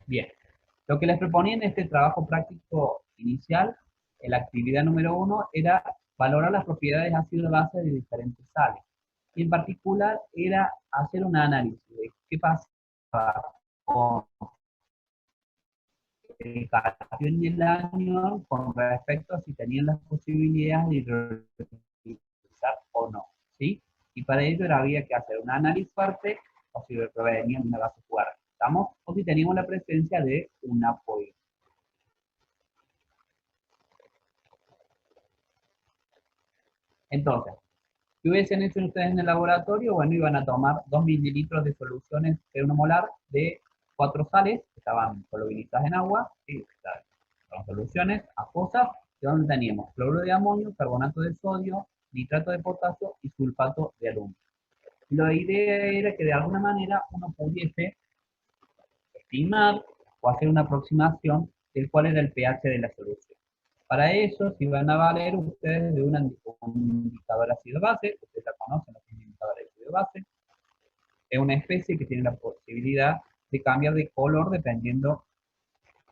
Bien, lo que les proponía en este trabajo práctico inicial, en la actividad número uno, era valorar las propiedades ácido-base de diferentes sales. Y en particular era hacer un análisis de qué pasa con el catión y el anión con respecto a si tenían las posibilidades de hidrolizar o no, ¿sí? Y para ello había que hacer un análisis fuerte o si provenían de una base fuerte, ¿estamos? O si teníamos la presencia de un apoyo. Entonces, ¿qué hubiesen hecho ustedes en el laboratorio? Bueno, iban a tomar 2 mililitros de soluciones de 1 molar de 4 sales que estaban solubilizadas en agua, ¿sí? Son soluciones acuosas, donde teníamos cloruro de amonio, carbonato de sodio, nitrato de potasio y sulfato de aluminio. La idea era que de alguna manera uno pudiese estimar o hacer una aproximación del cuál era el pH de la solución. Para eso, si van a valer ustedes de un indicador ácido-base, ustedes la conocen, los indicadores ácido-base, es una especie que tiene la posibilidad de cambiar de color dependiendo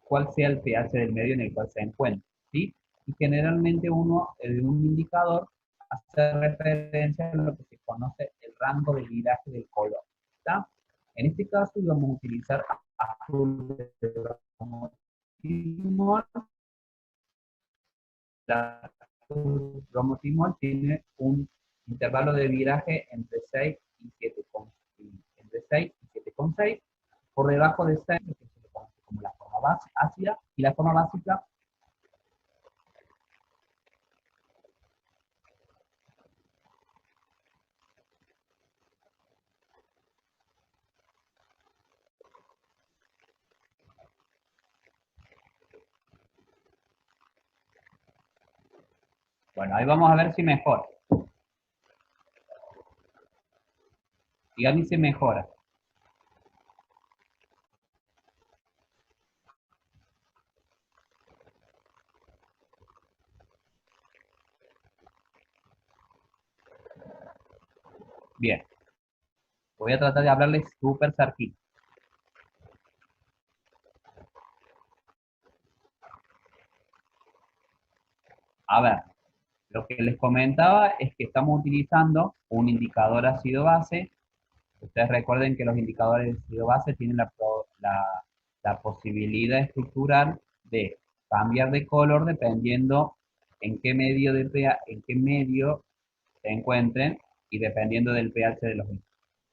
cuál sea el pH del medio en el cual se encuentra, ¿sí? Y generalmente uno, de un indicador, hace referencia a lo que se conoce el rango de viraje del color, ¿está? En este caso vamos a utilizar azul de bromotimol. La bromotimol tiene un intervalo de viraje entre 6 y 7, entre 6 y 7,6, por debajo de 6, lo que se le conoce como la forma ácida, y la forma básica. Bueno, ahí vamos a ver si mejora. Díganme si mejora. Bien, voy a tratar de hablarles súper cerquita. A ver, lo que les comentaba es que estamos utilizando un indicador ácido-base. Ustedes recuerden que los indicadores ácido-base tienen la posibilidad estructural de cambiar de color dependiendo en qué medio en qué medio se encuentren y dependiendo del pH de los mismos,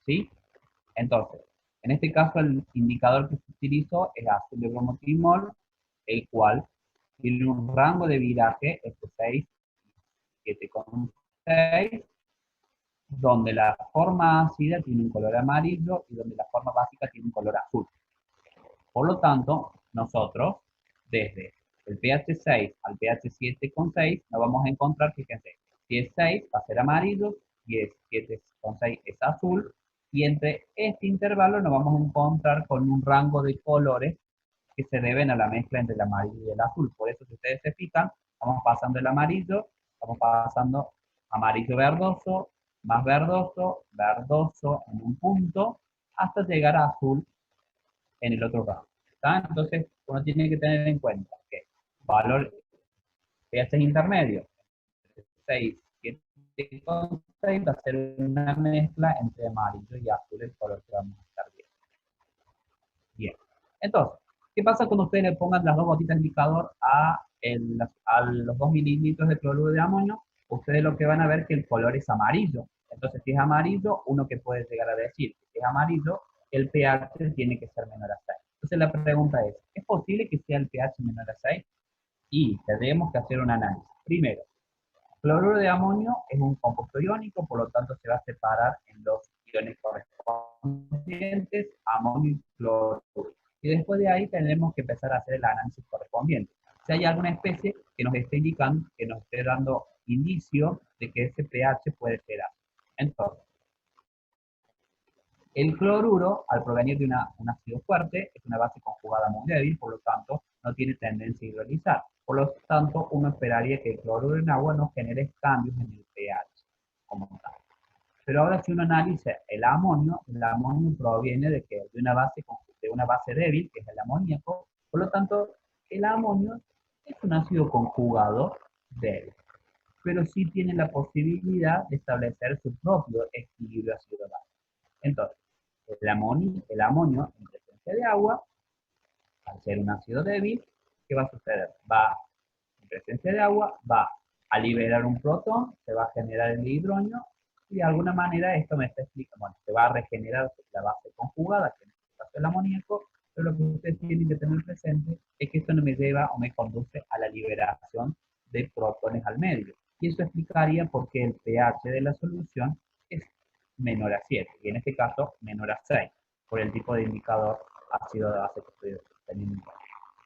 ¿sí? Entonces, en este caso el indicador que se utilizó es azul de bromotimol, el cual tiene un rango de viraje entre 6 y 7,6, donde la forma ácida tiene un color amarillo y donde la forma básica tiene un color azul. Por lo tanto, nosotros, desde el pH 6 al pH 7,6, nos vamos a encontrar, fíjense, si es 6 va a ser amarillo, si es 7,6 es azul, y entre este intervalo nos vamos a encontrar con un rango de colores que se deben a la mezcla entre el amarillo y el azul. Por eso, si ustedes se fijan, vamos pasando el amarillo, vamos pasando amarillo verdoso, más verdoso, verdoso en un punto, hasta llegar a azul en el otro lado. ¿Está? Entonces, uno tiene que tener en cuenta que valor pH intermedio, 6, 7,6 va a ser una mezcla entre amarillo y azul, el color que vamos a estar viendo. Bien. Entonces, ¿qué pasa cuando ustedes le pongan las dos gotitas de indicador a los 2 mililitros de cloruro de amonio? Ustedes lo que van a ver que el color es amarillo. Entonces, si es amarillo, uno que puede llegar a decir que es amarillo, el pH tiene que ser menor a 6. Entonces, la pregunta es posible que sea el pH menor a 6? Y tenemos que hacer un análisis. Primero, cloruro de amonio es un compuesto iónico, por lo tanto se va a separar en dos iones correspondientes, amonio y cloruro. Y después de ahí tenemos que empezar a hacer el análisis correspondiente. Si hay alguna especie que nos esté indicando, que nos esté dando indicio de que ese pH puede ser ácido. Entonces, el cloruro, al provenir de un ácido fuerte, es una base conjugada muy débil, por lo tanto, no tiene tendencia a hidrolizar. Por lo tanto, uno esperaría que el cloruro en agua no genere cambios en el pH como tal. Pero ahora si uno analiza el amonio proviene de una base de una base débil, que es el amoníaco. Por lo tanto, el amonio es un ácido conjugado débil, pero sí tiene la posibilidad de establecer su propio equilibrio ácido-base. Entonces, el amonio en presencia de agua, al ser un ácido débil, ¿qué va a suceder? En presencia de agua, va a liberar un protón, se va a generar el hidrógeno, y de alguna manera esto me está explicando, bueno, se va a regenerar la base conjugada, que en este caso es el amoníaco, pero lo que ustedes tienen que tener presente es que esto no me lleva o me conduce a la liberación de protones al medio. Y eso explicaría por qué el pH de la solución es menor a 7, y en este caso menor a 6, por el tipo de indicador ácido de base que estoy teniendo en cuenta.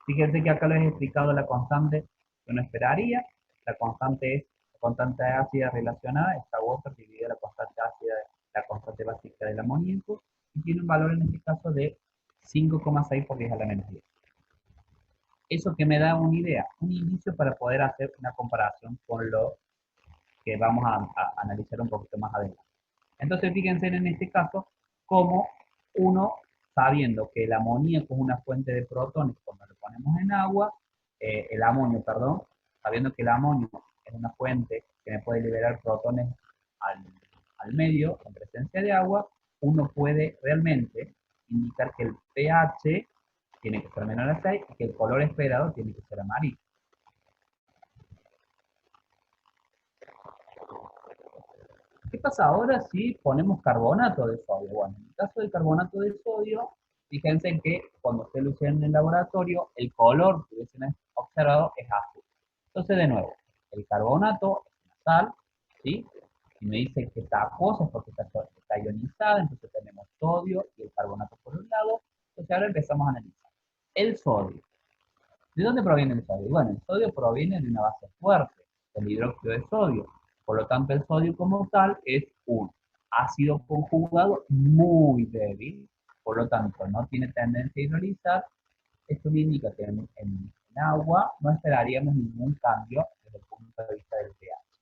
Fíjense que acá les he explicado la constante que uno esperaría. La constante es la constante ácida relacionada, esta water dividida la constante ácida, la constante básica del amoníaco, y tiene un valor en este caso de 5,6 por 10 a la menos 10. Eso que me da una idea, un inicio para poder hacer una comparación con lo que vamos a analizar un poquito más adelante. Entonces, fíjense en este caso, cómo uno, sabiendo que el amoníaco es una fuente de protones cuando lo ponemos en agua, el amonio, perdón, sabiendo que el amonio es una fuente que me puede liberar protones al medio en presencia de agua, uno puede realmente indicar que el pH tiene que ser menor a 6 y que el color esperado tiene que ser amarillo. ¿Qué pasa ahora si ponemos carbonato de sodio? Bueno, en el caso del carbonato de sodio, fíjense que cuando ustedes lo hicieron en el laboratorio, el color que hubiesen observado es azul. Entonces, de nuevo, el carbonato es una sal, ¿sí? Y me dice que está acuosa es porque está ionizada, entonces tenemos sodio y el carbonato por un lado. Entonces ahora empezamos a analizar. El sodio. ¿De dónde proviene el sodio? Bueno, el sodio proviene de una base fuerte, el hidróxido de sodio. Por lo tanto, el sodio como tal es un ácido conjugado muy débil, por lo tanto, no tiene tendencia a hidrolizar. Esto me indica que en agua no esperaríamos ningún cambio desde el punto de vista del pH.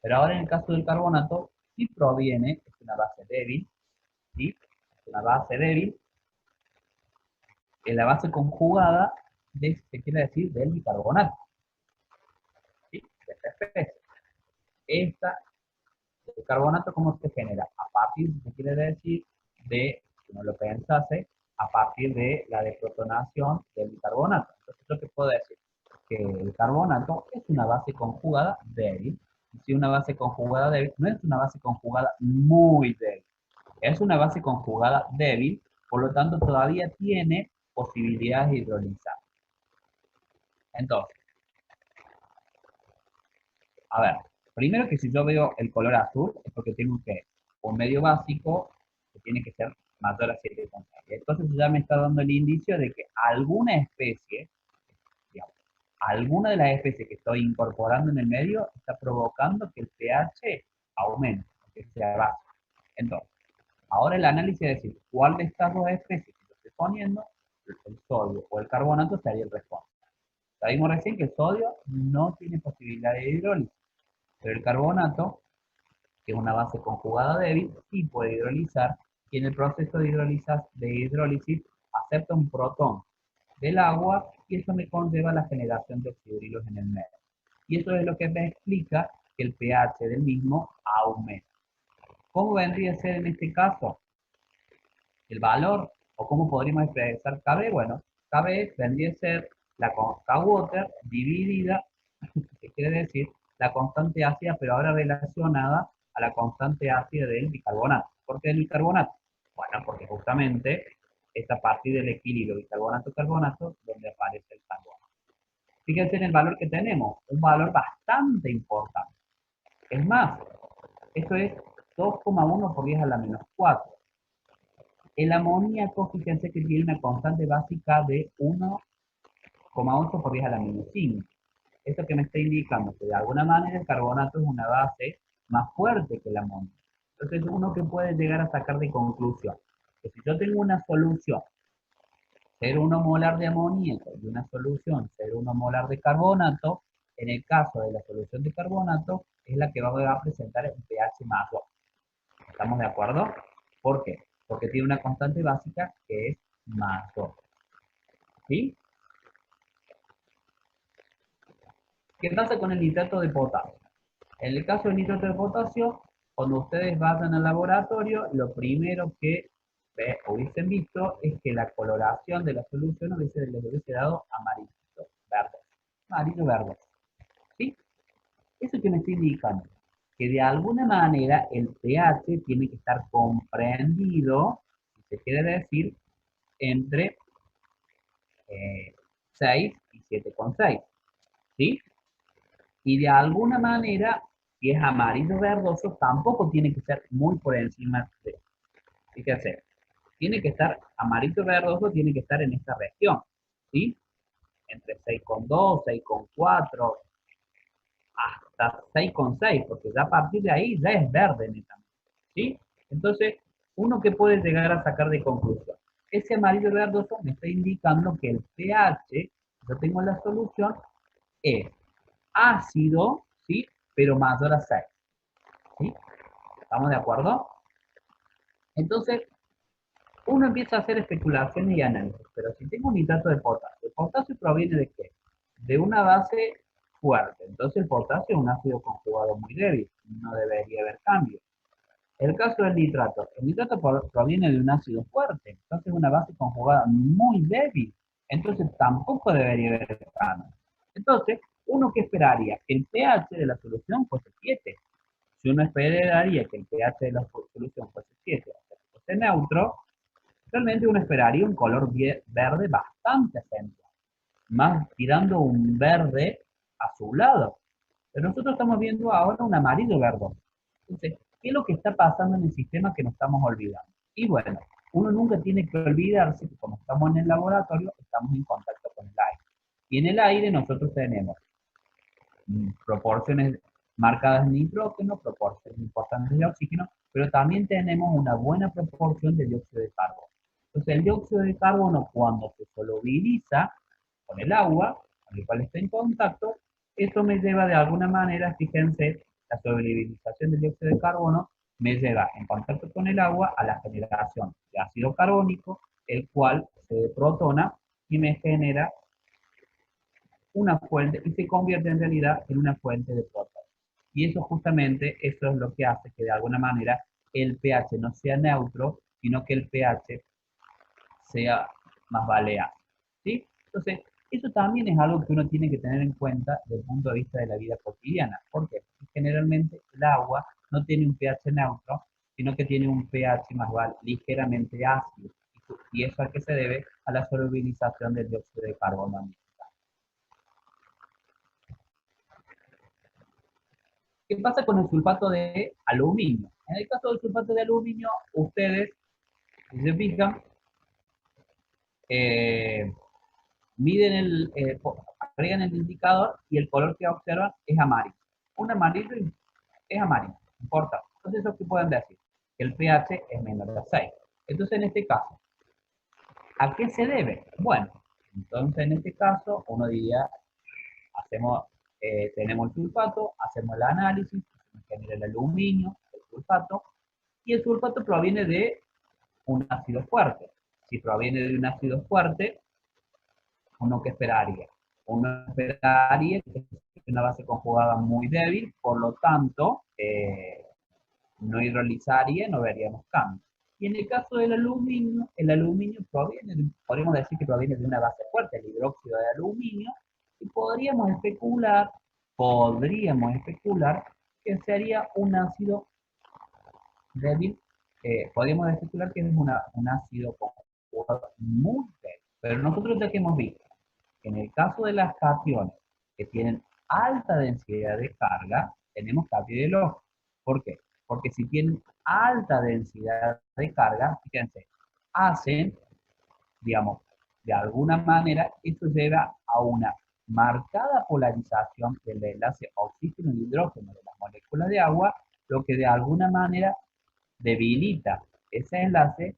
Pero ahora en el caso del carbonato, sí proviene, es una base débil, ¿sí? Es una base débil, es la base conjugada de, ¿qué quiere decir? Del bicarbonato, ¿sí? De esta especie. El carbonato, ¿cómo se genera? A partir, ¿qué quiere decir? De, si no lo pensase, a partir de la deprotonación del bicarbonato. Entonces, lo que puedo decir que el carbonato es una base conjugada débil. Y si una base conjugada débil, no es una base conjugada muy débil, es una base conjugada débil, por lo tanto todavía tiene posibilidades de hidrolizar. Entonces, a ver, primero que si yo veo el color azul es porque tengo que un medio básico que tiene que ser mayor a 7,6. Entonces ya me está dando el indicio de que alguna especie, digamos, alguna de las especies que estoy incorporando en el medio está provocando que el pH aumente, que sea bajo. Entonces, ahora el análisis es decir, ¿cuál de estas dos especies que yo estoy poniendo, el sodio o el carbonato, sería el responsable? Sabemos recién que el sodio no tiene posibilidad de hidrólisis, pero el carbonato, que es una base conjugada débil, sí puede hidrolizar, y en el proceso de hidrólisis acepta un protón del agua y eso me conlleva la generación de oxidrilos en el medio. Y eso es lo que me explica que el pH del mismo aumenta. ¿Cómo vendría a ser en este caso el valor o cómo podríamos expresar KB? Bueno, KB vendría a ser la K-water dividida, que quiere decir la constante ácida, pero ahora relacionada a la constante ácida del bicarbonato. ¿Por qué del bicarbonato? Bueno, porque justamente es a partir del equilibrio bicarbonato-carbonato donde aparece el carbono. Fíjense en el valor que tenemos, un valor bastante importante. Es más, esto es 2,1 por 10 a la menos 4. El amoníaco, fíjense que tiene una constante básica de 1,8 por 10 a la menos 5. Esto que me está indicando que de alguna manera el carbonato es una base más fuerte que el amonio. Entonces, uno que puede llegar a sacar de conclusión, que si yo tengo una solución 0,1 molar de amoníaco y una solución 0,1 molar de carbonato, en el caso de la solución de carbonato, es la que va a presentar un pH mayor. ¿Estamos de acuerdo? ¿Por qué? Porque tiene una constante básica que es mayor. ¿Sí? ¿Qué pasa con el nitrato de potasio? En el caso del nitrato de potasio, cuando ustedes vayan al laboratorio, lo primero que hubiesen visto es que la coloración de la solución les hubiese dado amarillo, verde. Amarillo, verde. ¿Sí? Eso que me está indicando, que de alguna manera el pH tiene que estar comprendido, si se quiere decir, entre 6 y 7,6. ¿Sí? Y de alguna manera, si es amarillo verdoso, tampoco tiene que ser muy por encima de. Fíjense, tiene que estar amarillo verdoso, tiene que estar en esta región, ¿sí? Entre 6,2, 6,4, hasta 6,6, porque ya a partir de ahí ya es verde netamente, ¿sí? Entonces, uno que puede llegar a sacar de conclusión, ese amarillo verdoso me está indicando que el pH, yo tengo la solución, es ácido, ¿sí? Pero mayor a 6, ¿sí? ¿Estamos de acuerdo? Entonces, uno empieza a hacer especulaciones y análisis, pero si tengo un nitrato de potasio, ¿el potasio proviene de qué? De una base fuerte, entonces el potasio es un ácido conjugado muy débil, no debería haber cambio. El caso del nitrato, el nitrato proviene de un ácido fuerte, entonces es una base conjugada muy débil, entonces tampoco debería haber cambio. Entonces, uno que esperaría que el pH de la solución fuese 7. Si uno esperaría que el pH de la solución fuese 7, o sea, que fuese neutro, realmente uno esperaría un color verde bastante acentuado, más tirando un verde azulado. Pero nosotros estamos viendo ahora un amarillo verdoso. Entonces, ¿qué es lo que está pasando en el sistema que nos estamos olvidando? Y bueno, uno nunca tiene que olvidarse que como estamos en el laboratorio, estamos en contacto con el aire. Y en el aire nosotros tenemos proporciones marcadas de nitrógeno, proporciones importantes de oxígeno, pero también tenemos una buena proporción de dióxido de carbono. Entonces, el dióxido de carbono, cuando se solubiliza con el agua, con el cual está en contacto, eso me lleva de alguna manera, fíjense, la solubilización del dióxido de carbono me lleva en contacto con el agua a la generación de ácido carbónico, el cual se protona y me genera una fuente y se convierte en realidad en una fuente de prótones. Y eso justamente, eso es lo que hace que de alguna manera el pH no sea neutro, sino que el pH sea más baleado. ¿Sí? Entonces, eso también es algo que uno tiene que tener en cuenta desde el punto de vista de la vida cotidiana. ¿Por qué? Porque generalmente el agua no tiene un pH neutro, sino que tiene un pH más ligeramente ácido. Y eso a qué se debe a la solubilización del dióxido de carbono. ¿Qué pasa con el sulfato de aluminio? En el caso del sulfato de aluminio, ustedes, si se fijan, eh, miden agregan el indicador y el color que observan es amarillo. Un amarillo es amarillo, no importa. Entonces, ¿eso qué pueden decir? Que el pH es menor de 6. Entonces, en este caso, ¿a qué se debe? Bueno, entonces en este caso, uno diría, hacemos, tenemos el sulfato, hacemos el análisis, se genera el aluminio, el sulfato, y el sulfato proviene de un ácido fuerte. Si proviene de un ácido fuerte, ¿uno qué esperaría? Uno esperaría que es una base conjugada muy débil, por lo tanto, no hidrolizaría, no veríamos cambio. Y en el caso del aluminio, el aluminio proviene, podríamos decir que proviene de una base fuerte, el hidróxido de aluminio, y podríamos especular que sería un ácido débil, podríamos especular que es un ácido conjugado muy débil. Pero nosotros ya que hemos visto, en el caso de las cationes que tienen alta densidad de carga, tenemos cátedra del ojo. ¿Por qué? Porque si tienen alta densidad de carga, fíjense, hacen, digamos, de alguna manera, esto lleva a una marcada polarización del enlace oxígeno y hidrógeno de las moléculas de agua, lo que de alguna manera debilita ese enlace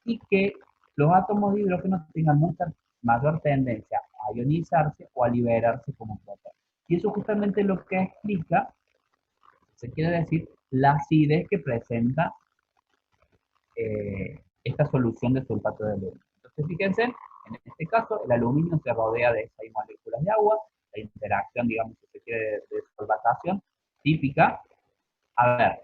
y que los átomos de hidrógeno tengan mucha mayor tendencia a ionizarse o a liberarse como protones. Y eso justamente es lo que explica, se quiere decir, la acidez que presenta esta solución de sulfato de aluminio. Entonces, fíjense, en este caso, el aluminio se rodea de 6 moléculas de agua, la interacción, digamos, si se quiere, de solvatación típica. A ver,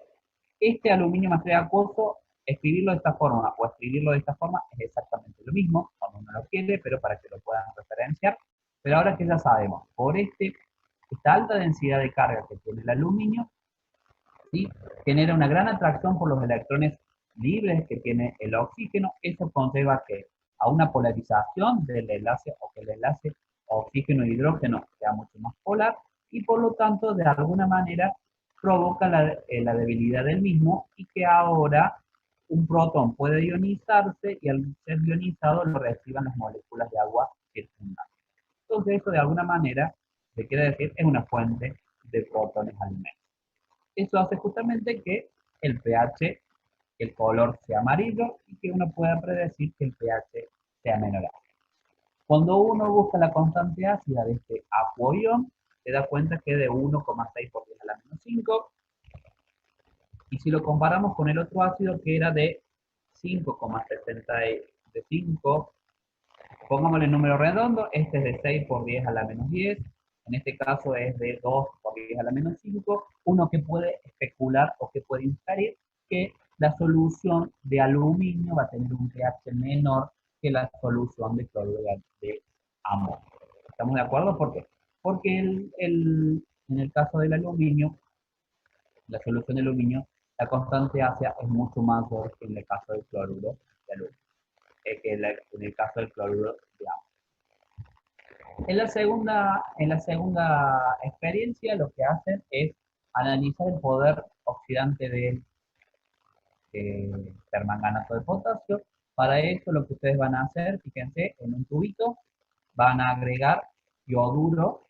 este aluminio material acuoso, escribirlo de esta forma o escribirlo de esta forma es exactamente lo mismo, cuando uno lo quiere, pero para que lo puedan referenciar. Pero ahora que ya sabemos, por esta alta densidad de carga que tiene el aluminio, ¿sí? Genera una gran atracción por los electrones libres que tiene el oxígeno. Eso conlleva que a una polarización del enlace o que el enlace oxígeno-hidrógeno sea mucho más polar y por lo tanto de alguna manera provoca la debilidad del mismo y que ahora un protón puede ionizarse y al ser ionizado lo reciban las moléculas de agua circundantes. Entonces eso de alguna manera, se quiere decir, es una fuente de protones alimentarios. Eso hace justamente que el pH, el color sea amarillo y que uno pueda predecir que el pH sea menor. Cuando uno busca la constante ácida de este acuoión, se da cuenta que es de 1,6 por 10 a la menos 5. Y si lo comparamos con el otro ácido que era de 5,75, pongámosle número redondo, este es de 6 por 10 a la menos 10, en este caso es de 2 por 10 a la menos 5, uno que puede especular o que puede inferir que la solución de aluminio va a tener un pH menor que la solución de cloruro de amonio. ¿Estamos de acuerdo? ¿Por qué? Porque en el caso del aluminio, la solución de aluminio, la constante ácida es mucho mayor que en el caso del cloruro de aluminio, en el caso del cloruro de amonio. En la segunda experiencia lo que hacen es analizar el poder oxidante del permanganato de potasio. Para eso lo que ustedes van a hacer, fíjense, en un tubito van a agregar yoduro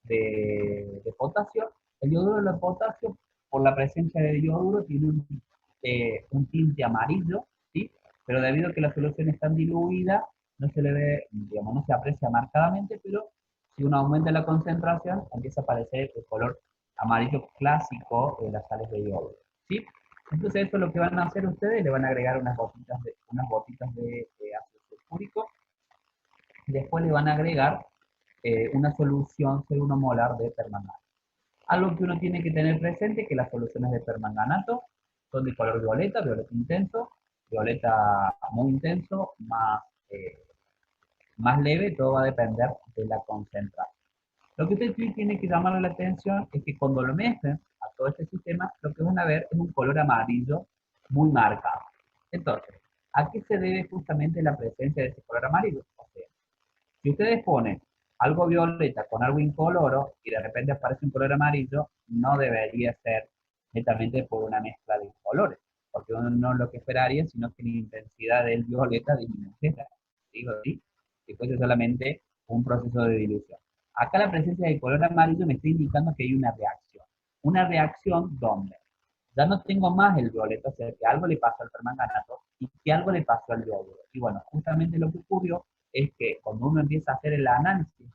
de potasio. El yoduro de potasio, por la presencia del yoduro, tiene un tinte amarillo, ¿sí? Pero debido a que la solución está diluida, no se le ve, digamos, no se aprecia marcadamente, pero si uno aumenta la concentración, empieza a aparecer el color amarillo clásico de las sales de yodo, ¿sí? Entonces esto es lo que van a hacer ustedes, le van a agregar unas gotitas de ácido sulfúrico, y después le van a agregar una solución 0,1 molar de permanganato. Algo que uno tiene que tener presente es que las soluciones de permanganato son de color violeta, violeta intenso, violeta muy intenso, más leve, todo va a depender de la concentración. Lo que usted tiene que llamarle la atención es que cuando lo mezclen a todo este sistema, lo que van a ver es un color amarillo muy marcado. Entonces, ¿a qué se debe justamente la presencia de ese color amarillo? O sea, si ustedes ponen algo violeta con algo incoloro y de repente aparece un color amarillo, no debería ser netamente por una mezcla de colores, porque uno no es lo que esperaría, sino que la intensidad del violeta disminuyera. ¿Digo sí? Si fuese solamente un proceso de dilución. Acá la presencia del color amarillo me está indicando que hay una reacción. Una reacción donde ya no tengo más el violeta, o sea que algo le pasó al permanganato y que algo le pasó al yoduro. Y bueno, justamente lo que ocurrió es que cuando uno empieza a hacer el análisis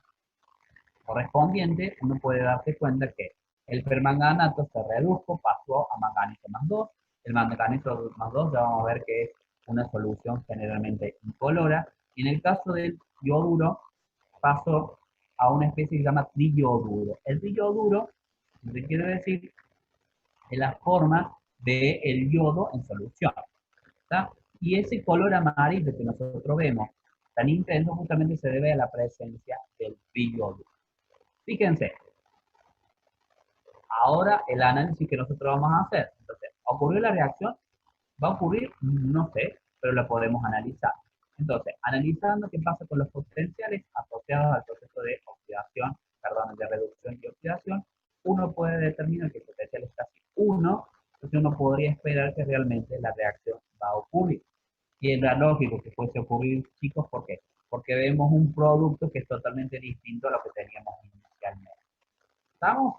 correspondiente, uno puede darse cuenta que el permanganato se redujo, pasó a manganeso más 2. El manganeso más 2 ya vamos a ver que es una solución generalmente incolora. Y en el caso del yoduro, pasó a una especie que se llama triyoduro. El triyoduro, ¿qué quiere decir? Es la forma del yodo en solución. ¿Está? Y ese color amarillo que nosotros vemos tan intenso justamente se debe a la presencia del triyoduro. Fíjense, ahora el análisis que nosotros vamos a hacer. Entonces, ¿ocurrió la reacción? ¿Va a ocurrir? No sé, pero la podemos analizar. Entonces, analizando qué pasa con los potenciales asociados al proceso de oxidación, perdón, de reducción y oxidación, uno puede determinar que el potencial es casi 1, entonces uno podría esperar que realmente la reacción va a ocurrir. Y era lógico que fuese a ocurrir, chicos, ¿por qué? Porque vemos un producto que es totalmente distinto a lo que teníamos inicialmente. ¿Estamos?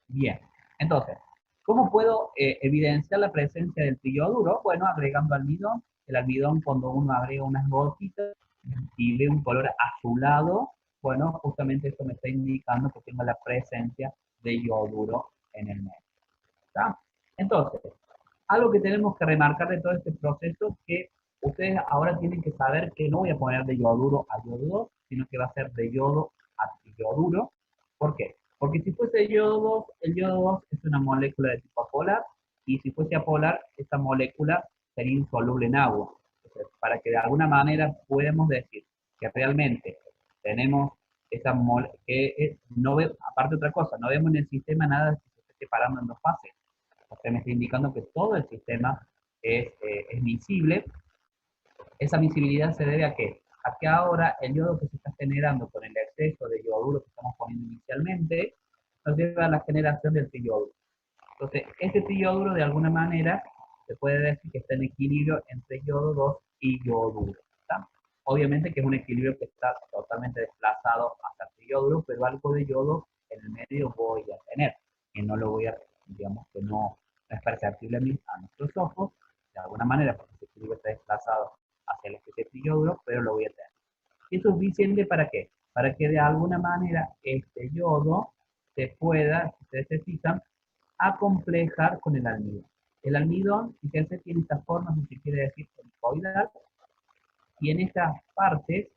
Bien. Entonces, ¿cómo puedo evidenciar la presencia del triyoduro? Bueno, agregando almidón. El almidón, cuando uno agrega unas gotitas y ve un color azulado, bueno, justamente esto me está indicando que tengo la presencia de yoduro en el medio. ¿Está? Entonces, algo que tenemos que remarcar de todo este proceso es que Ustedes ahora tienen que saber que no voy a poner de yoduro a yodo, sino que va a ser de yodo a yoduro. ¿Por qué? Porque si fuese yodo 2, el yodo 2 es una molécula de tipo apolar, y si fuese apolar, esta molécula sería insoluble en agua. Entonces, para que de alguna manera podamos decir que realmente tenemos esa molécula, no ve, aparte otra cosa, no vemos en el sistema nada que se esté separando en dos fases. O sea, me está indicando que todo el sistema es visible. Esa visibilidad se debe a qué? A que ahora el yodo que se está generando con el exceso de yoduro que estamos poniendo inicialmente, nos lleva a la generación del triyoduro. Entonces, este triyoduro de alguna manera se puede decir que está en equilibrio entre yodo 2 y yoduro. ¿Está? Obviamente que es un equilibrio que está totalmente desplazado hacia el triyoduro, pero algo de yodo en el medio voy a tener, que no lo voy a, digamos que no es perceptible a nuestros ojos, de alguna manera, porque ese equilibrio está desplazado hacia el especie triyoduro, pero lo voy a tener. ¿Es suficiente para qué? Para que de alguna manera este yodo se pueda, si ustedes se fijan, acomplejar con el almidón. El almidón, fíjense, tiene esta forma, si se quiere decir, helicoidal, y en estas partes,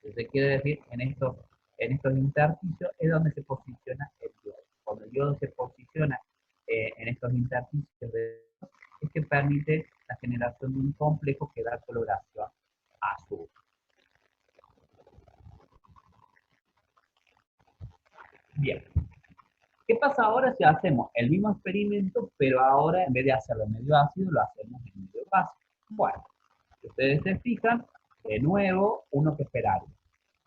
si se quiere decir, en estos intersticios, es donde se posiciona el yodo. Cuando el yodo se posiciona en estos intersticios, es que permite la generación de un complejo que da coloración azul. Bien, ¿qué pasa ahora si hacemos el mismo experimento, pero ahora en vez de hacerlo en medio ácido, lo hacemos en medio básico? Bueno, si ustedes se fijan, de nuevo, uno que esperaría.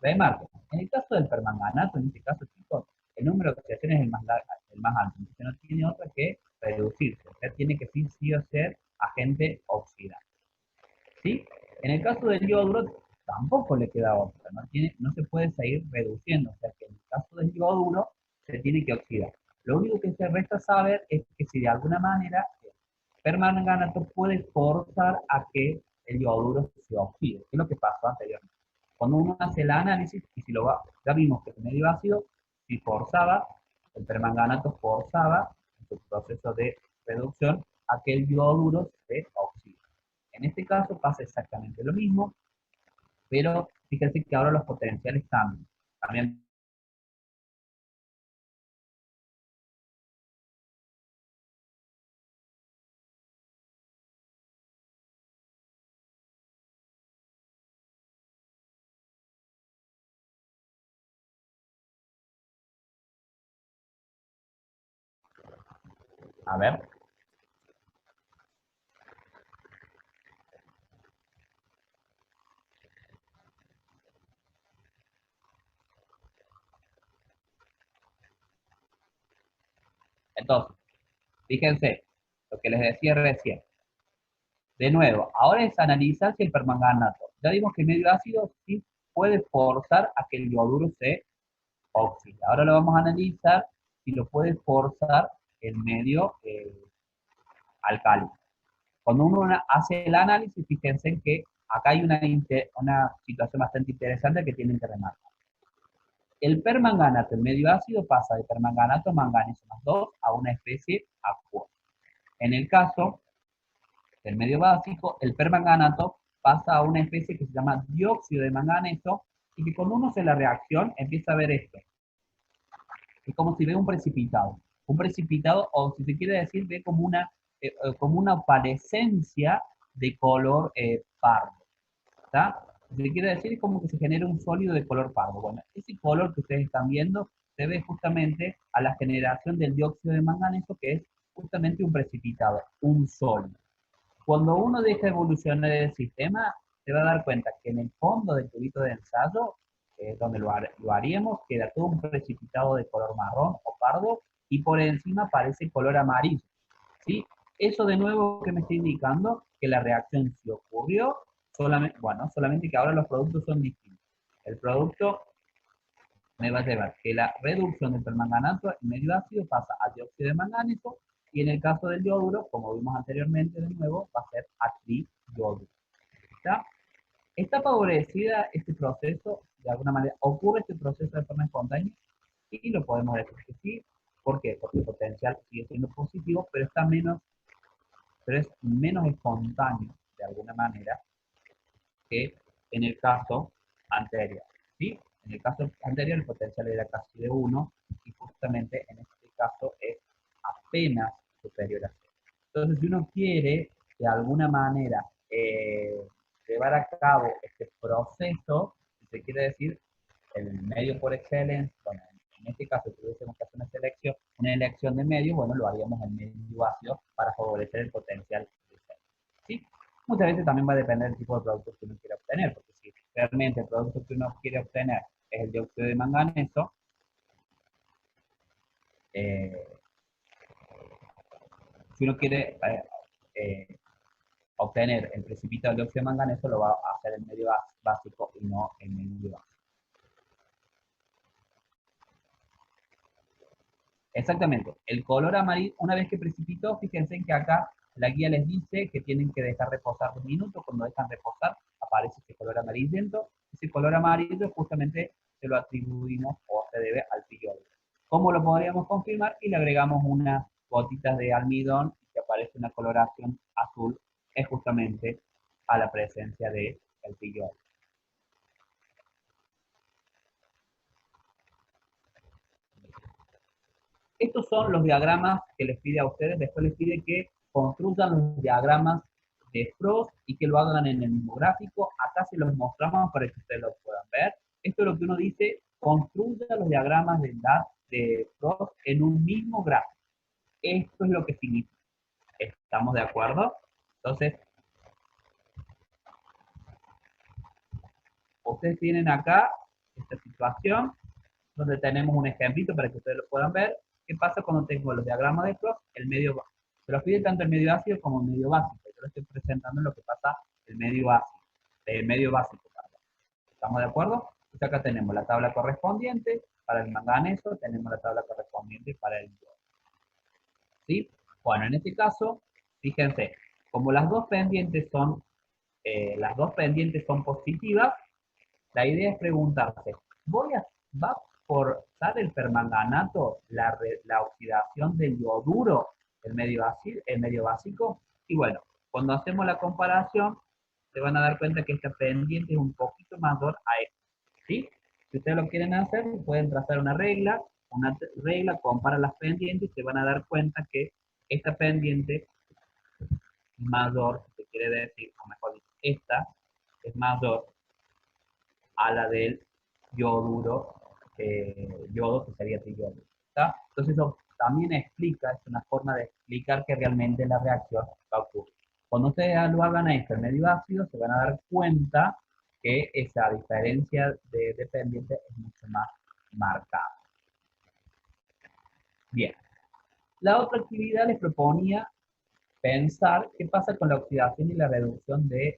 Remarco, en el caso del permanganato, en este caso, chicos, el número de oxidaciones es el más alto, entonces no tiene otra que reducirse, o sea, tiene que sí o ser agente oxidante. ¿Sí? En el caso del yoduro, tampoco le queda otra, no se puede seguir reduciendo, o sea que en el caso del yoduro se tiene que oxidar. Lo único que se resta saber es que si de alguna manera el permanganato puede forzar a que el yoduro se oxide, que es lo que pasó anteriormente. Cuando uno hace el análisis, y si lo va, ya vimos que el medio ácido, si forzaba, el permanganato forzaba en su proceso de reducción a que el yoduro se oxide. En este caso pasa exactamente lo mismo, pero fíjense que ahora los potenciales cambian. También, a ver, entonces, fíjense lo que les decía recién. De nuevo, ahora es analizar si el permanganato. Ya vimos que el medio ácido sí puede forzar a que el yoduro se oxide. Ahora lo vamos a analizar si lo puede forzar el medio alcalino. Cuando uno hace el análisis, fíjense que acá hay una situación bastante interesante que tienen que remarcar. El permanganato en medio ácido pasa de permanganato manganeso más 2 a una especie acuosa. En el caso del medio básico, el permanganato pasa a una especie que se llama dióxido de manganeso, y que cuando uno hace la reacción empieza a ver esto. Es como si ve un precipitado. Un precipitado, o si se quiere decir, ve como una opalescencia de color pardo. ¿Está? Se quiere decir es como que se genera un sólido de color pardo. Bueno, ese color que ustedes están viendo se debe justamente a la generación del dióxido de manganeso, que es justamente un precipitado, un sólido. Cuando uno deja evolucionar el sistema, se va a dar cuenta que en el fondo del tubito de ensayo, donde lo haríamos, queda todo un precipitado de color marrón o pardo, y por encima aparece color amarillo. ¿Sí? Eso de nuevo que me está indicando que la reacción sí ocurrió, solamente que ahora los productos son distintos. El producto me va a llevar que la reducción del permanganato en medio ácido pasa a dióxido de manganeso, y en el caso del yoduro, como vimos anteriormente de nuevo, va a ser a triyoduro. ¿Está? ¿Está favorecida este proceso? De alguna manera, ¿ocurre este proceso de forma espontánea? Y lo podemos decir que sí. ¿Por qué? Porque el potencial sigue siendo positivo, pero es menos espontáneo, de alguna manera que en el caso anterior, ¿sí? En el caso anterior el potencial era casi de 1 y justamente en este caso es apenas superior a 0. Entonces, si uno quiere de alguna manera llevar a cabo este proceso, si se quiere decir, el medio por excelencia, bueno, en este caso, si tuviésemos que hacer una elección de medio, bueno, lo haríamos en medio ácido para favorecer el potencial de cero. ¿Sí? Muchas veces también va a depender del tipo de producto que uno quiera obtener, porque si realmente el producto que uno quiere obtener es el dióxido de manganeso, eh, si uno quiere obtener el precipitado de dióxido de manganeso, lo va a hacer en medio básico y no en medio ácido. Exactamente. El color amarillo, una vez que precipitó, fíjense en que acá la guía les dice que tienen que dejar reposar 2 minutos. Cuando dejan reposar, aparece ese color amarillento. Ese color amarillo justamente se lo atribuimos o se debe al piollo. ¿Cómo lo podríamos confirmar? Y le agregamos unas gotitas de almidón y que aparece una coloración azul, es justamente a la presencia del piollo. Estos son los diagramas que les pide a ustedes. Después les pide que construyan los diagramas de Frost y que lo hagan en el mismo gráfico. Acá se los mostramos para que ustedes lo puedan ver. Esto es lo que uno dice, construya los diagramas de Frost en un mismo gráfico. Esto es lo que significa. ¿Estamos de acuerdo? Entonces, ustedes tienen acá esta situación donde tenemos un ejemplito para que ustedes lo puedan ver. ¿Qué pasa cuando tengo los diagramas de Frost? El medio se los pide tanto el medio ácido como el medio básico. Yo lo estoy presentando en lo que pasa el medio ácido, el medio básico. Perdón. ¿Estamos de acuerdo? Entonces acá tenemos la tabla correspondiente para el manganeso, tenemos la tabla correspondiente para el yodo. ¿Sí? Bueno, en este caso, fíjense, como las dos pendientes son positivas, la idea es preguntarse, ¿va a forzar el permanganato la oxidación del yoduro, el medio básico? Y bueno, cuando hacemos la comparación, se van a dar cuenta que esta pendiente es un poquito mayor a esta, ¿sí? Si ustedes lo quieren hacer, pueden trazar una regla, comparan las pendientes y se van a dar cuenta que esta pendiente es mayor, que quiere decir, o mejor dicho, esta es mayor a la del yoduro, yodo que sería triyoduro. Entonces eso también explica, es una forma de explicar que realmente la reacción va a ocurrir. Cuando ustedes lo hagan a este medio ácido, se van a dar cuenta que esa diferencia de dependiente es mucho más marcada. Bien, la otra actividad les proponía pensar qué pasa con la oxidación y la reducción del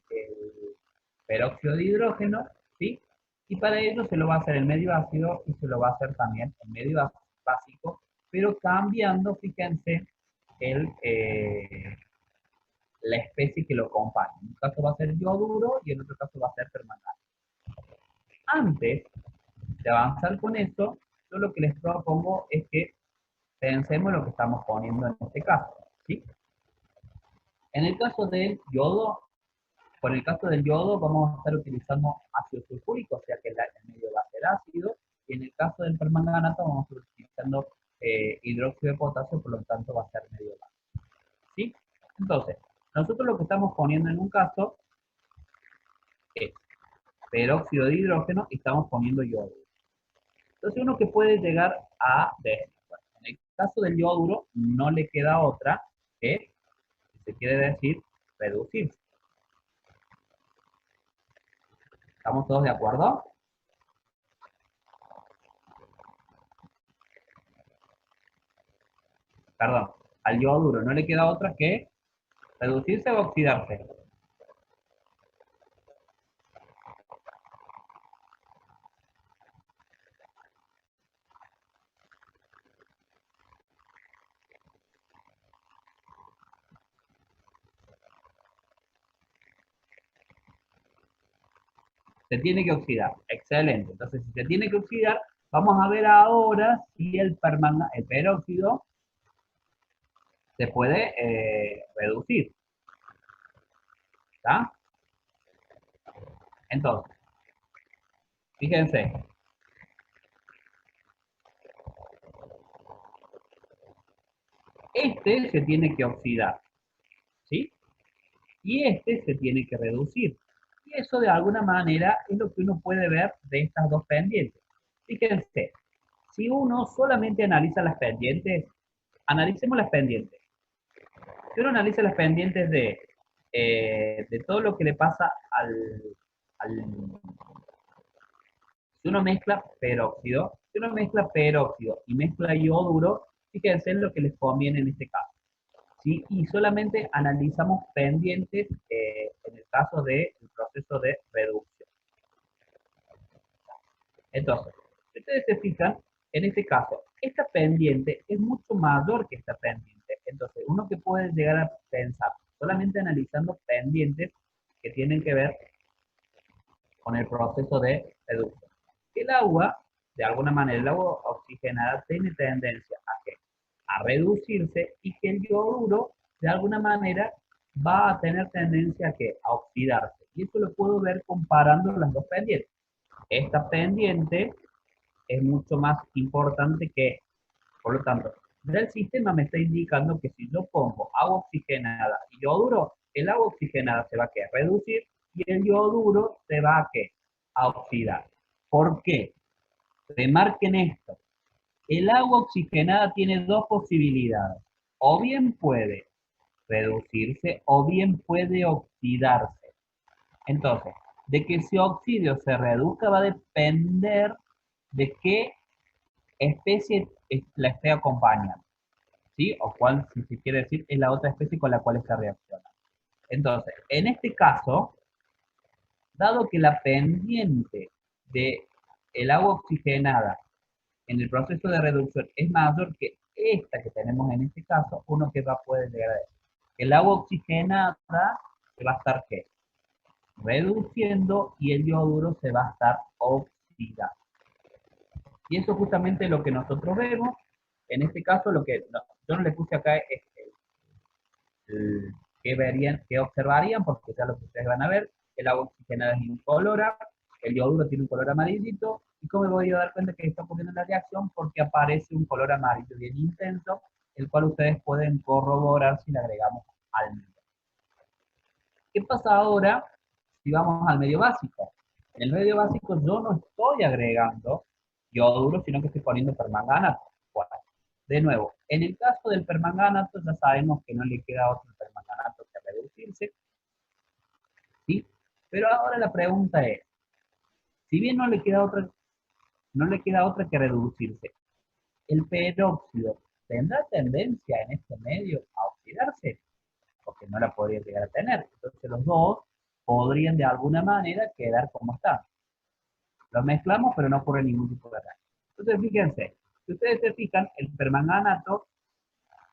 peróxido de hidrógeno, ¿sí? Y para ello se lo va a hacer el medio ácido y se lo va a hacer también el medio básico, pero cambiando, fíjense, la especie que lo acompaña. En un caso va a ser yoduro y en otro caso va a ser permanganato. Antes de avanzar con esto, yo lo que les propongo es que pensemos lo que estamos poniendo en este caso, ¿sí? En el caso del yodo, por el caso del yodo vamos a estar utilizando ácido sulfúrico, o sea que el medio va a ser ácido, y en el caso del permanganato vamos a estar utilizando hidróxido de potasio, por lo tanto va a ser medio básico. ¿Sí? Entonces, nosotros lo que estamos poniendo en un caso es peróxido de hidrógeno y estamos poniendo yodo. Entonces uno que puede llegar a ver, bueno, en el caso del yoduro no le queda otra que, si se quiere decir, reducirse. ¿Estamos todos de acuerdo? Perdón, al yoduro no le queda otra que reducirse o oxidarse. Se tiene que oxidar. Excelente. Entonces, si se tiene que oxidar, vamos a ver ahora si el peróxido se puede reducir. ¿Está? Entonces, fíjense, este se tiene que oxidar, ¿sí? Y este se tiene que reducir. Y eso de alguna manera es lo que uno puede ver de estas dos pendientes. Fíjense, si uno solamente analiza las pendientes, analicemos las pendientes. Si uno analiza las pendientes de todo lo que le pasa al si uno mezcla peróxido, si uno mezcla peróxido y mezcla yoduro, fíjense en lo que les conviene en este caso. ¿Sí? Y solamente analizamos pendientes en el caso del proceso de reducción. Entonces, si ustedes se fijan, en este caso, esta pendiente es mucho mayor que esta pendiente. Entonces, uno que puede llegar a pensar, solamente analizando pendientes que tienen que ver con el proceso de reducción. El agua, de alguna manera, el agua oxigenada tiene tendencia a que a reducirse y que el yoduro, de alguna manera, va a tener tendencia a que a oxidarse. Y eso lo puedo ver comparando las dos pendientes. Esta pendiente es mucho más importante que, por lo tanto, el sistema me está indicando que si yo pongo agua oxigenada y yoduro, el agua oxigenada se va a ¿qué? Reducir y el yoduro se va a ¿qué? A oxidar. ¿Por qué? Remarquen esto. El agua oxigenada tiene dos posibilidades. O bien puede reducirse o bien puede oxidarse. Entonces, de que se oxide o se reduzca va a depender de qué especie la esté acompañando. ¿Sí? O cuál, si se quiere decir, es la otra especie con la cual está reaccionando. Entonces, en este caso, dado que la pendiente de el agua oxigenada en el proceso de reducción es mayor que esta que tenemos en este caso, uno que va a poder llegar a decir que el agua oxigenada se va a estar ¿qué? Reduciendo y el yoduro se va a estar oxidando. Y eso es justamente lo que nosotros vemos. En este caso, lo que yo no le puse acá es qué verían, qué observarían, porque ya lo que ustedes van a ver, el agua oxigenada es incolora, el yoduro tiene un color amarillito, y cómo me voy a dar cuenta que está ocurriendo la reacción, porque aparece un color amarillo bien intenso, el cual ustedes pueden corroborar si le agregamos al medio. ¿Qué pasa ahora si vamos al medio básico? En el medio básico yo no estoy agregando yoduro, sino que estoy poniendo permanganato. Bueno, de nuevo, en el caso del permanganato ya sabemos que no le queda otro permanganato que reducirse, ¿sí? Pero ahora la pregunta es, si bien no le queda otra que reducirse, ¿el peróxido tendrá tendencia en este medio a oxidarse? Porque no la podría llegar a tener. Entonces los dos podrían de alguna manera quedar como están. Los mezclamos, pero no ocurre ningún tipo de reacción. Entonces fíjense, si ustedes se fijan, el permanganato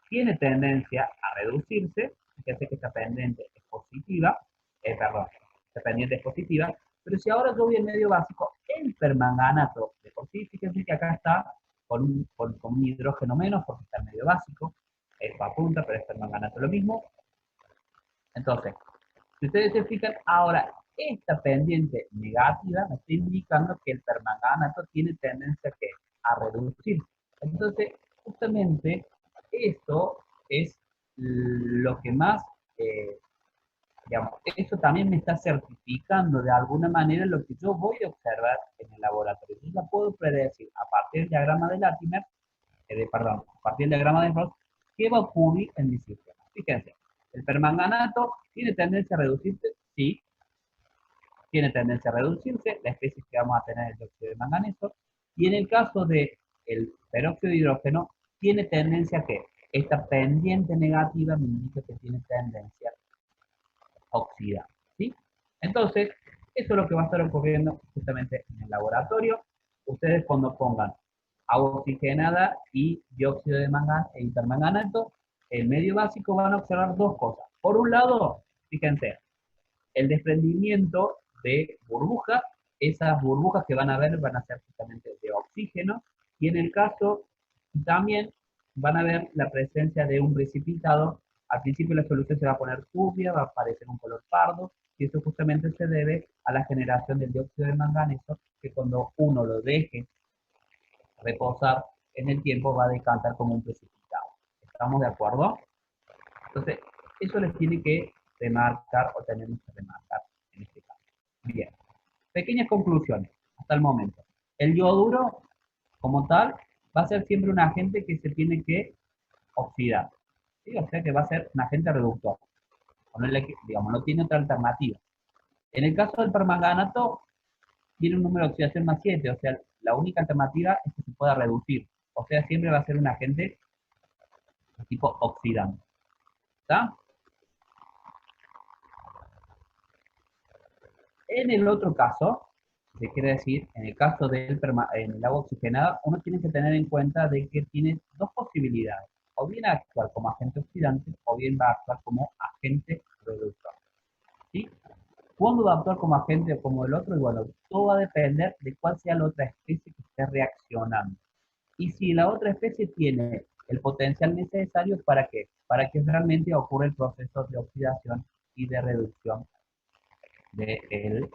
tiene tendencia a reducirse, fíjense que esta pendiente es positiva, perdón, esta pendiente es positiva, pero si ahora yo voy en medio básico, el permanganato de por sí, fíjense que acá está con un hidrógeno menos porque está en medio básico, esto apunta, pero es permanganato lo mismo. Entonces, si ustedes se fijan, ahora esta pendiente negativa me está indicando que el permanganato tiene tendencia a reducir. Entonces, justamente esto es lo que más, digamos, eso también me está certificando de alguna manera lo que yo voy a observar en el laboratorio. Yo ya puedo predecir a partir del diagrama de Latimer, perdón, a partir del diagrama de Ross, qué va a ocurrir en mi sistema. Fíjense, el permanganato tiene tendencia a reducirse, sí, tiene tendencia a reducirse, la especie que vamos a tener es el dióxido de manganeso, y en el caso del peróxido de hidrógeno, tiene tendencia a que esta pendiente negativa me indica que tiene tendencia a oxidar, ¿sí? Entonces, eso es lo que va a estar ocurriendo justamente en el laboratorio. Ustedes cuando pongan agua oxigenada y dióxido de manganeso e hipermanganato, el medio básico van a observar dos cosas. Por un lado, fíjense, el desprendimiento de burbujas, esas burbujas que van a ver van a ser justamente de oxígeno, y en el caso también van a ver la presencia de un precipitado Al principio la solución se va a poner turbia, va a aparecer un color pardo, y eso justamente se debe a la generación del dióxido de manganeso, que cuando uno lo deje reposar en el tiempo va a decantar como un precipitado. ¿Estamos de acuerdo? Entonces, eso les tiene que remarcar o tenemos que remarcar en este caso. Bien, pequeñas conclusiones hasta el momento. El yoduro, como tal, va a ser siempre un agente que se tiene que oxidar. ¿Sí? O sea que va a ser un agente reductor. Digamos, no tiene otra alternativa. En el caso del permanganato, tiene un número de oxidación más 7, o sea, la única alternativa es que se pueda reducir. O sea, siempre va a ser un agente de tipo oxidante. ¿Está? En el otro caso, se quiere decir, en el caso en el agua oxigenada, uno tiene que tener en cuenta de que tiene dos posibilidades. O bien actuar como agente oxidante, o bien va a actuar como agente reductor. ¿Sí? ¿Cuándo va a actuar como agente o como el otro? Y bueno, todo va a depender de cuál sea la otra especie que esté reaccionando. Y si la otra especie tiene el potencial necesario, ¿para qué? Para que realmente ocurra el proceso de oxidación y de reducción del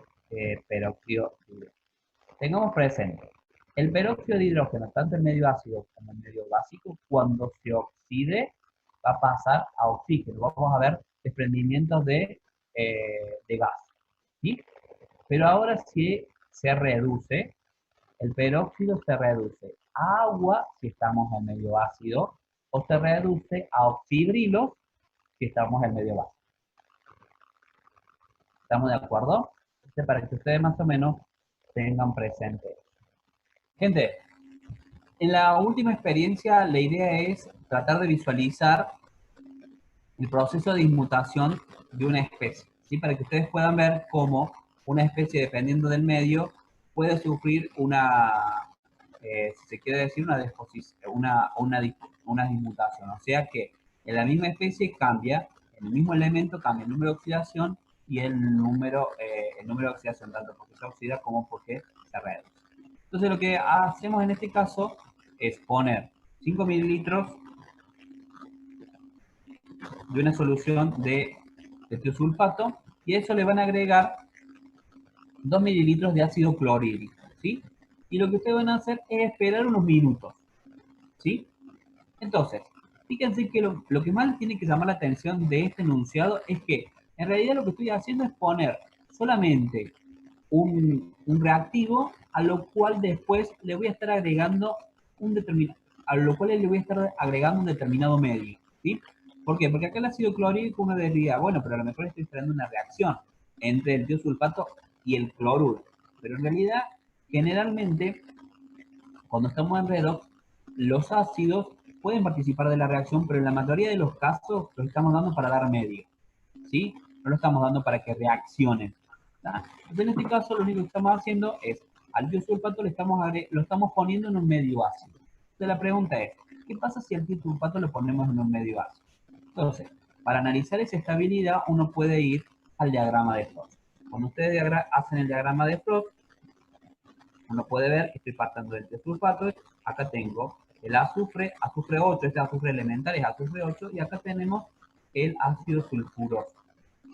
peróxido de hidrógeno. Tengamos presente, el peróxido de hidrógeno, tanto en medio ácido como en medio básico, cuando se oxide, va a pasar a oxígeno. Vamos a ver desprendimientos de gas. ¿Sí? Pero ahora si se reduce, el peróxido se reduce a agua si estamos en medio ácido, o se reduce a oxibrilos si estamos en medio básico. ¿Estamos de acuerdo? Para que ustedes más o menos tengan presente. Gente, en la última experiencia la idea es tratar de visualizar el proceso de inmutación de una especie, ¿sí? Para que ustedes puedan ver cómo una especie, dependiendo del medio, puede sufrir si se quiere decir, una dismutación. O sea que en la misma especie cambia, en el mismo elemento cambia el número de oxidación y el número de oxidación, tanto porque se oxida como porque se reduce. Entonces lo que hacemos en este caso es poner 5 mililitros de una solución de tiosulfato y a eso le van a agregar 2 mililitros de ácido clorhídrico, ¿sí? Y lo que ustedes van a hacer es esperar unos minutos, ¿sí? Entonces, fíjense que lo que más tiene que llamar la atención de este enunciado es que en realidad lo que estoy haciendo es poner solamente un reactivo a lo cual después le voy a estar agregando un determinado medio, ¿sí? ¿Por qué? Porque acá el ácido clorhídrico uno diría, bueno, pero a lo mejor estoy esperando una reacción entre el tiosulfato y el cloruro. Pero en realidad, generalmente, cuando estamos en redox, los ácidos pueden participar de la reacción, pero en la mayoría de los casos los estamos dando para dar medio, ¿sí? No lo estamos dando para que reaccionen. ¿Tá? Entonces, en este caso, lo único que estamos haciendo es, al tiosulfato lo estamos poniendo en un medio ácido. Entonces, la pregunta es, ¿qué pasa si al tiosulfato lo ponemos en un medio ácido? Entonces, para analizar esa estabilidad, uno puede ir al diagrama de Frot. Cuando ustedes hacen el diagrama de Frot, uno puede ver que estoy partiendo del tiosulfato. Acá tengo el azufre, azufre 8, este azufre elemental es azufre 8, y acá tenemos el ácido sulfuroso.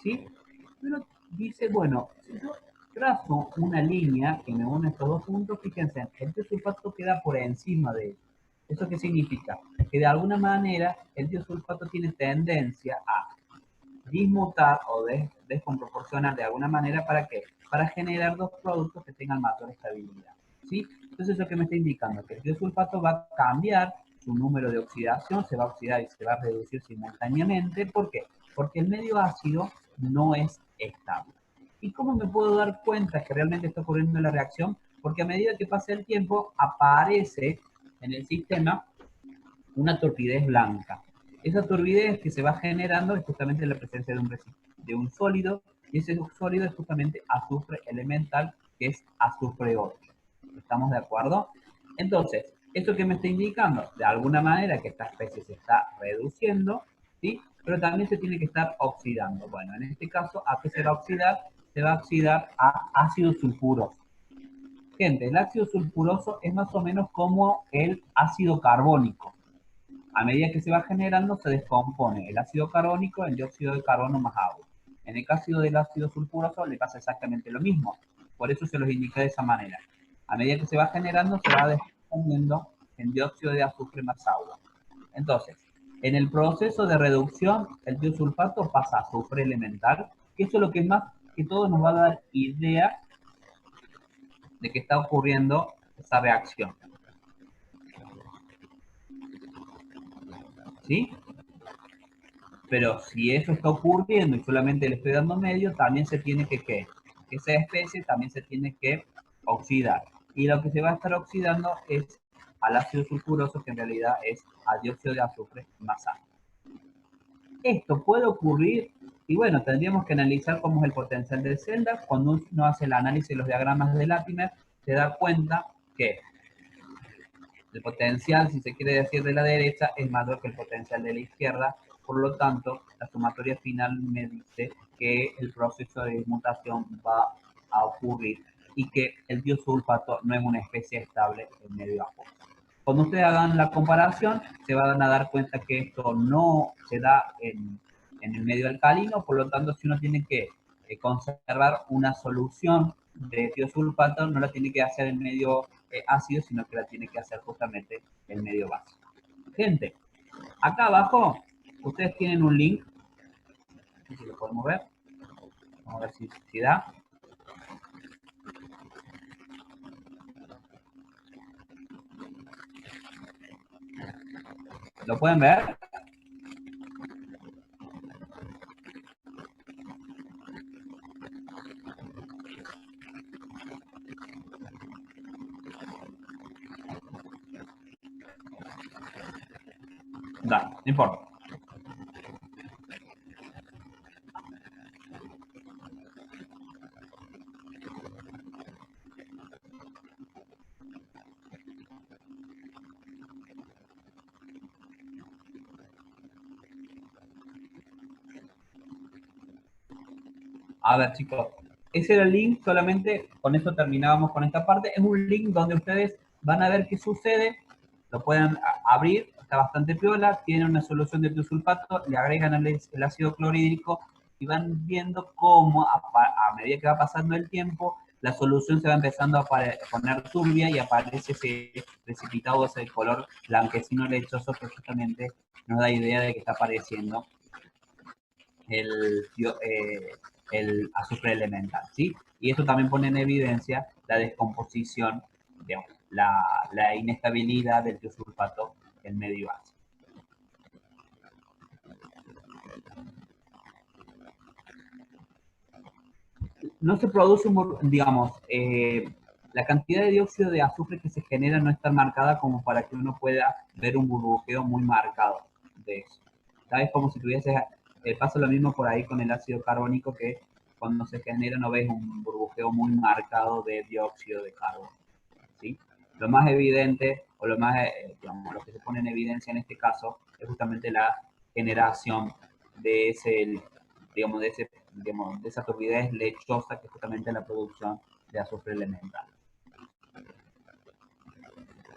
¿Sí? Pero dice, bueno, si yo trazo una línea que me une estos dos puntos, fíjense, el tiosulfato queda por encima de él. ¿Eso qué significa? Que de alguna manera el tiosulfato tiene tendencia a dismutar o descomproporcionar de alguna manera, ¿para qué? Para generar dos productos que tengan mayor estabilidad, ¿sí? Entonces eso que me está indicando que el tiosulfato va a cambiar su número de oxidación, se va a oxidar y se va a reducir simultáneamente. ¿Por qué? Porque el medio ácido no es estable. ¿Y cómo me puedo dar cuenta que realmente está ocurriendo la reacción? Porque a medida que pasa el tiempo aparece en el sistema una turbidez blanca. Esa turbidez que se va generando es justamente la presencia de un sólido, y ese sólido es justamente azufre elemental, que es azufre 8. ¿Estamos de acuerdo? Entonces, ¿esto que me está indicando? De alguna manera que esta especie se está reduciendo, ¿sí? Pero también se tiene que estar oxidando. Bueno, en este caso, ¿a qué se va a oxidar? Se va a oxidar a ácido sulfuroso. Gente, el ácido sulfuroso es más o menos como el ácido carbónico. A medida que se va generando, se descompone el ácido carbónico en dióxido de carbono más agua. En el caso del ácido sulfuroso le pasa exactamente lo mismo. Por eso se los indica de esa manera. A medida que se va generando, se va descomponiendo en dióxido de azufre más agua. Entonces, en el proceso de reducción, el tiosulfato pasa a azufre elemental, que eso es lo que más que todo nos va a dar idea de que está ocurriendo esa reacción. ¿Sí? Pero si eso está ocurriendo y solamente le estoy dando medio, también se tiene que esa especie también se tiene que oxidar. Y lo que se va a estar oxidando es al ácido sulfuroso, que en realidad es al dióxido de azufre más agua. Esto puede ocurrir, y bueno, tendríamos que analizar cómo es el potencial de celda. Cuando uno hace el análisis de los diagramas de Latimer, se da cuenta que el potencial, si se quiere decir, de la derecha es mayor que el potencial de la izquierda. Por lo tanto, la sumatoria final me dice que el proceso de mutación va a ocurrir y que el tiosulfato no es una especie estable en medio acuoso. Cuando ustedes hagan la comparación, se van a dar cuenta que esto no se da en el medio alcalino, por lo tanto, si uno tiene que conservar una solución de tiosulfato, no la tiene que hacer en medio ácido, sino que la tiene que hacer justamente en medio básico. Gente, acá abajo ustedes tienen un link, no sé si lo podemos ver, vamos a ver si da. ¿Lo pueden ver? Da, no importa. A ver, chicos, ese era el link, solamente con eso terminábamos con esta parte. Es un link donde ustedes van a ver qué sucede, lo pueden abrir, está bastante piola, tiene una solución de tiosulfato, le agregan el ácido clorhídrico y van viendo cómo a medida que va pasando el tiempo, la solución se va empezando a poner turbia y aparece ese precipitado, ese color blanquecino lechoso que justamente nos da idea de que está apareciendo el, el azufre elemental, ¿sí? Y eso también pone en evidencia la descomposición, digamos, la inestabilidad del tiosulfato en medio ácido. No se produce, digamos, la cantidad de dióxido de azufre que se genera no está marcada como para que uno pueda ver un burbujeo muy marcado de eso. ¿Sabes? Como si tuviese, pasa lo mismo por ahí con el ácido carbónico, que cuando se genera no ves un burbujeo muy marcado de dióxido de carbono. ¿Sí? Lo más evidente, o lo más, digamos, lo que se pone en evidencia en este caso, es justamente la generación de ese, digamos, de esa turbidez lechosa que es justamente la producción de azufre elemental.